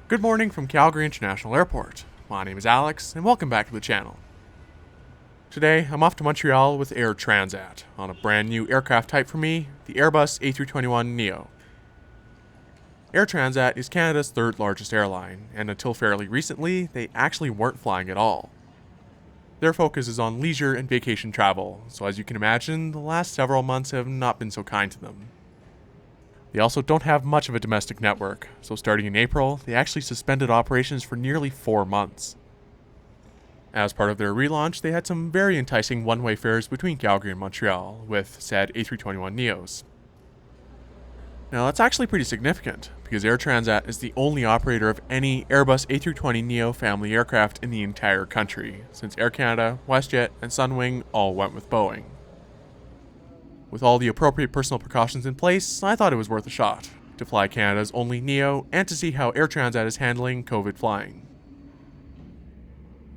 Good morning from Calgary International Airport. My name is Alex, and welcome back to the channel. Today, I'm off to Montreal with Air Transat on a brand new aircraft type for me, the Airbus A321neo. Air Transat is Canada's third largest airline, and until fairly recently, they actually weren't flying at all. Their focus is on leisure and vacation travel, so as you can imagine, the last several months have not been so kind to them. They also don't have much of a domestic network, so starting in April, they actually suspended operations for nearly 4 months. As part of their relaunch, they had some very enticing one-way fares between Calgary and Montreal, with said A321neos. Now that's actually pretty significant, because Air Transat is the only operator of any Airbus A320neo family aircraft in the entire country, since Air Canada, WestJet, and Sunwing all went with Boeing. With all the appropriate personal precautions in place, I thought it was worth a shot, to fly Canada's only Neo and to see how Air Transat is handling COVID flying.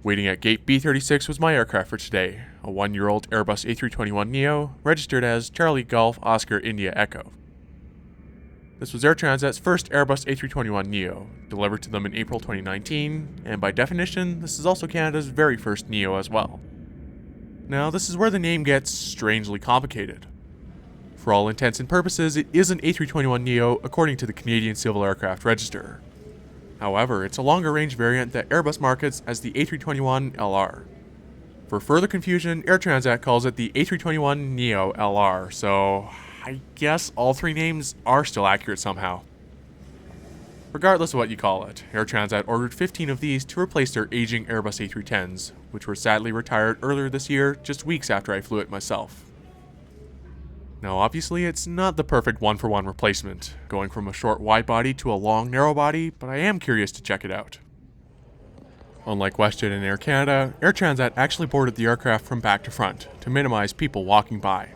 Waiting at gate B36 was my aircraft for today, a 1-year-old Airbus A321neo, registered as Charlie Golf Oscar India Echo. This was Air Transat's first Airbus A321neo, delivered to them in April 2019, and by definition, this is also Canada's very first Neo as well. Now, this is where the name gets strangely complicated. For all intents and purposes, it is an A321neo according to the Canadian Civil Aircraft Register. However, it's a longer range variant that Airbus markets as the A321LR. For further confusion, Air Transat calls it the A321neo LR, so I guess all three names are still accurate somehow. Regardless of what you call it, Air Transat ordered 15 of these to replace their aging Airbus A310s, which were sadly retired earlier this year, just weeks after I flew it myself. Now obviously it's not the perfect one-for-one replacement, going from a short wide body to a long narrow body, but I am curious to check it out. Unlike WestJet and Air Canada, Air Transat actually boarded the aircraft from back to front, to minimize people walking by.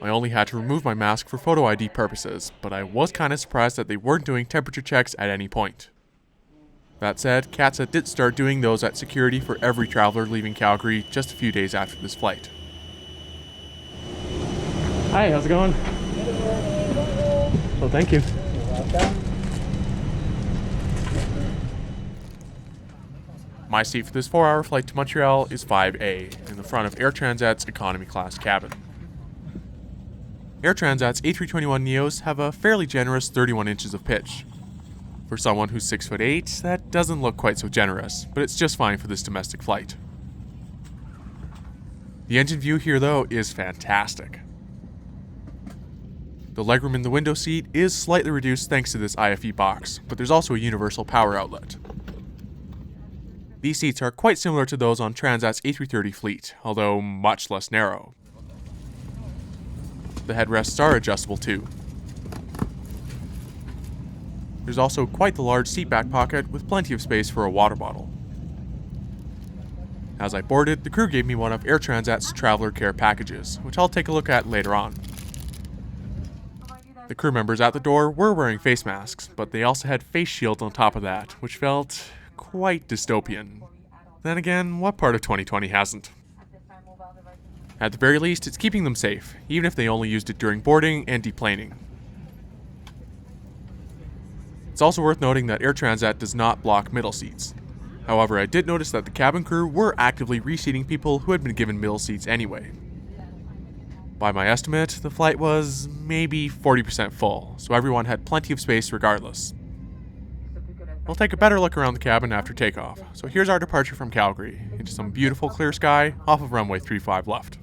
I only had to remove my mask for photo ID purposes, but I was kinda surprised that they weren't doing temperature checks at any point. That said, CATSA did start doing those at security for every traveler leaving Calgary just a few days after this flight. Hi, how's it going? Well, thank you. My seat for this 4-hour flight to Montreal is 5A, in the front of Air Transat's economy class cabin. Air Transat's A321neos have a fairly generous 31 inches of pitch. For someone who's 6'8", that doesn't look quite so generous, but it's just fine for this domestic flight. The engine view here though is fantastic. The legroom in the window seat is slightly reduced thanks to this IFE box, but there's also a universal power outlet. These seats are quite similar to those on Transat's A330 fleet, although much less narrow. The headrests are adjustable too. There's also quite the large seat back pocket with plenty of space for a water bottle. As I boarded, the crew gave me one of Air Transat's traveler care packages, which I'll take a look at later on. The crew members at the door were wearing face masks, but they also had face shields on top of that, which felt quite dystopian. Then again, what part of 2020 hasn't? At the very least, it's keeping them safe, even if they only used it during boarding and deplaning. It's also worth noting that Air Transat does not block middle seats. However, I did notice that the cabin crew were actively reseating people who had been given middle seats anyway. By my estimate, the flight was maybe 40% full, so everyone had plenty of space regardless. We'll take a better look around the cabin after takeoff, so here's our departure from Calgary, into some beautiful clear sky off of runway 35 left.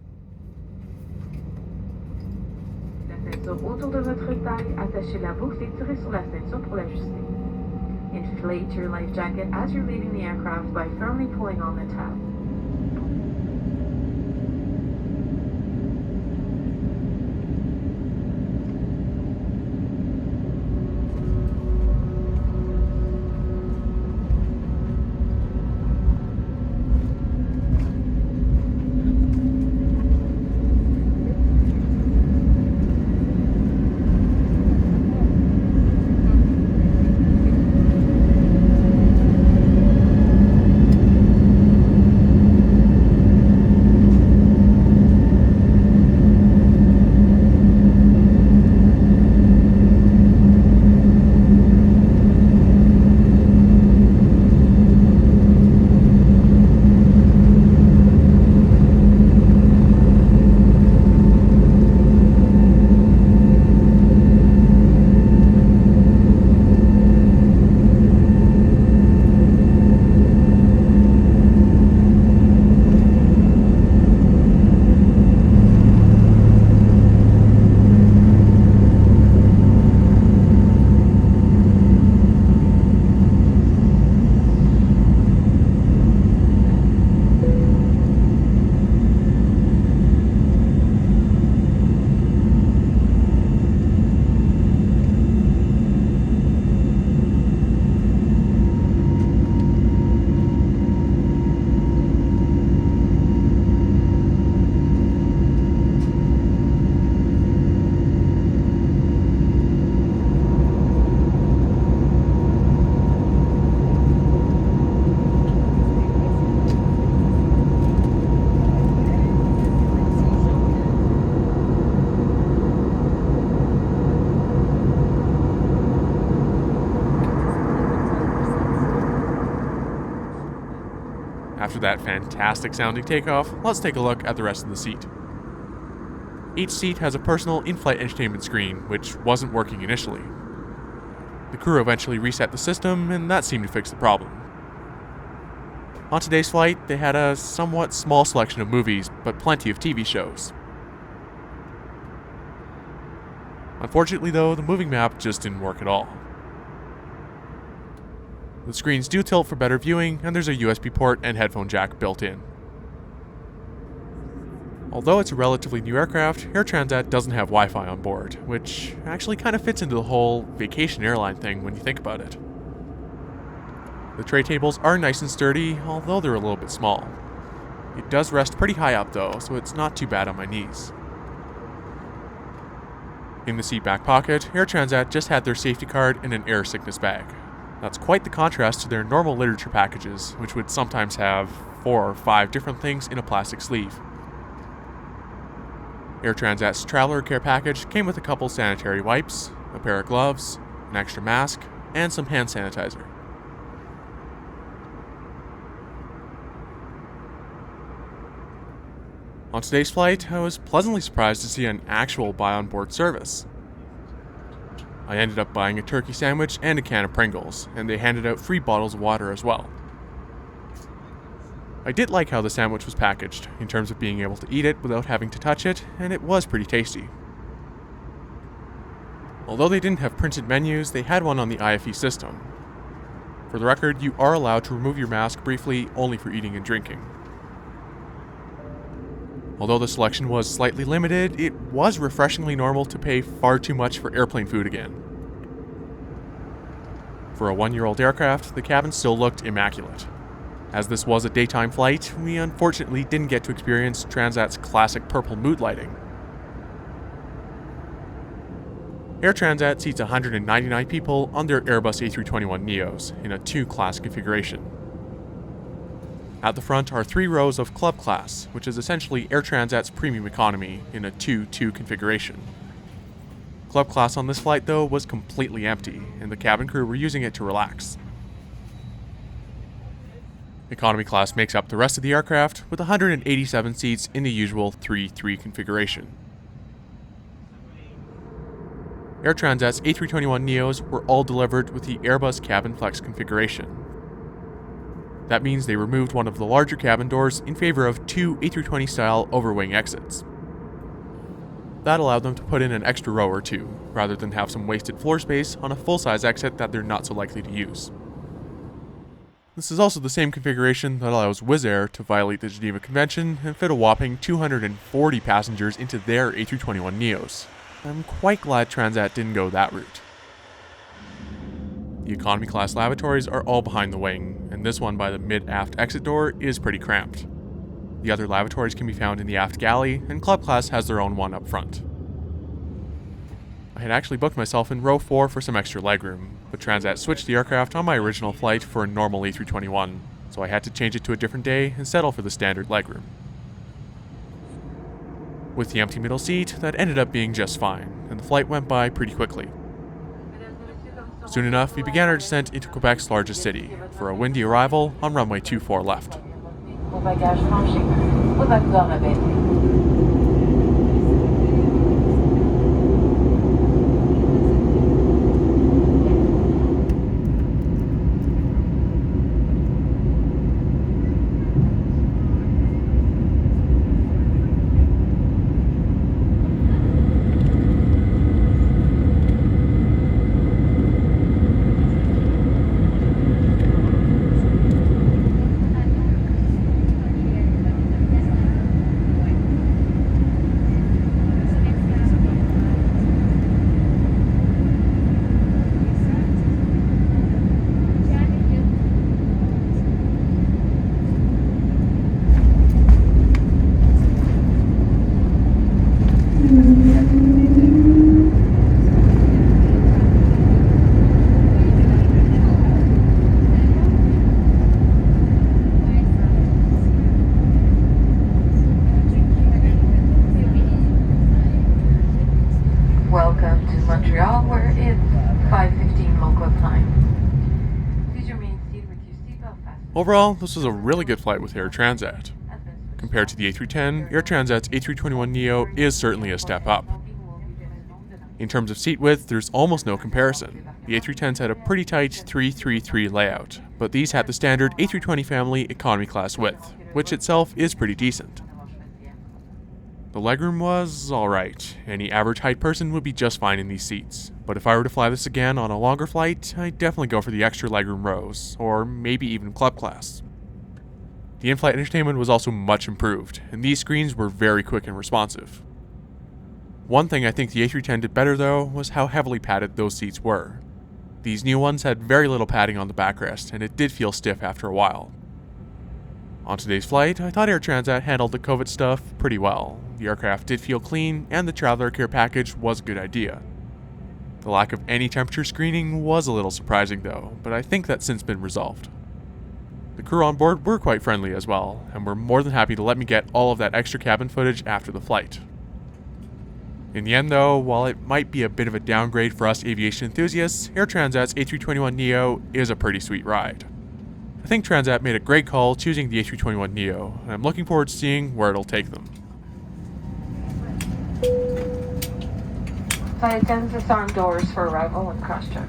Autour de votre taille, attachez la boucle et tirez sur la ceinture pour l'ajuster. Inflate your life jacket as you're leaving the aircraft by firmly pulling on the tab. that fantastic sounding takeoff, let's take a look at the rest of the seat. Each seat has a personal in-flight entertainment screen, which wasn't working initially. The crew eventually reset the system, and that seemed to fix the problem. On today's flight, they had a somewhat small selection of movies, but plenty of TV shows. Unfortunately though, the moving map just didn't work at all. The screens do tilt for better viewing, and there's a USB port and headphone jack built in. Although it's a relatively new aircraft, Air Transat doesn't have Wi-Fi on board, which actually kind of fits into the whole vacation airline thing when you think about it. The tray tables are nice and sturdy, although they're a little bit small. It does rest pretty high up though, so it's not too bad on my knees. In the seat back pocket, Air Transat just had their safety card and an air sickness bag. That's quite the contrast to their normal literature packages, which would sometimes have 4 or 5 different things in a plastic sleeve. Air Transat's traveler care package came with a couple sanitary wipes, a pair of gloves, an extra mask, and some hand sanitizer. On today's flight, I was pleasantly surprised to see an actual buy on board service. I ended up buying a turkey sandwich and a can of Pringles, and they handed out free bottles of water as well. I did like how the sandwich was packaged, in terms of being able to eat it without having to touch it, and it was pretty tasty. Although they didn't have printed menus, they had one on the IFE system. For the record, you are allowed to remove your mask briefly, only for eating and drinking. Although the selection was slightly limited, it was refreshingly normal to pay far too much for airplane food again. For a 1-year-old aircraft, the cabin still looked immaculate. As this was a daytime flight, we unfortunately didn't get to experience Transat's classic purple mood lighting. Air Transat seats 199 people on their Airbus A321neos in a 2-class configuration. At the front are 3 rows of Club Class, which is essentially Air Transat's premium economy in a 2-2 configuration. Club Class on this flight, though, was completely empty, and the cabin crew were using it to relax. Economy Class makes up the rest of the aircraft, with 187 seats in the usual 3-3 configuration. Air Transat's A321neos were all delivered with the Airbus Cabin Flex configuration. That means they removed one of the larger cabin doors in favor of 2 A320-style overwing exits. That allowed them to put in an extra row or 2, rather than have some wasted floor space on a full-size exit that they're not so likely to use. This is also the same configuration that allows Wizz Air to violate the Geneva Convention and fit a whopping 240 passengers into their A321neos. I'm quite glad Transat didn't go that route. The economy class lavatories are all behind the wing, and this one by the mid-aft exit door is pretty cramped. The other lavatories can be found in the aft galley, and Club Class has their own one up front. I had actually booked myself in row 4 for some extra legroom, but Transat switched the aircraft on my original flight for a normal A321, so I had to change it to a different day and settle for the standard legroom. With the empty middle seat, that ended up being just fine, and the flight went by pretty quickly. Soon enough, we began our descent into Quebec's largest city, for a windy arrival on runway 24 left. Overall, this was a really good flight with Air Transat. Compared to the A310, Air Transat's A321neo is certainly a step up. In terms of seat width, there's almost no comparison. The A310s had a pretty tight 3-3-3 layout, but these had the standard A320 family economy class width, which itself is pretty decent. The legroom was alright. Any average height person would be just fine in these seats, but if I were to fly this again on a longer flight, I'd definitely go for the extra legroom rows, or maybe even club class. The in-flight entertainment was also much improved, and these screens were very quick and responsive. One thing I think the A310 did better though was how heavily padded those seats were. These new ones had very little padding on the backrest, and it did feel stiff after a while. On today's flight, I thought Air Transat handled the COVID stuff pretty well. The aircraft did feel clean, and the traveler care package was a good idea. The lack of any temperature screening was a little surprising though, but I think that's since been resolved. The crew on board were quite friendly as well, and were more than happy to let me get all of that extra cabin footage after the flight. In the end though, while it might be a bit of a downgrade for us aviation enthusiasts, Air Transat's A321neo is a pretty sweet ride. I think Transat made a great call choosing the A321neo, and I'm looking forward to seeing where it'll take them. Flight attendants disarm doors for arrival and cross-check.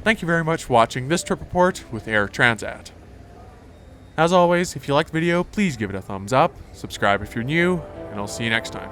Thank you very much for watching this trip report with Air Transat. As always, if you liked the video, please give it a thumbs up, subscribe if you're new, and I'll see you next time.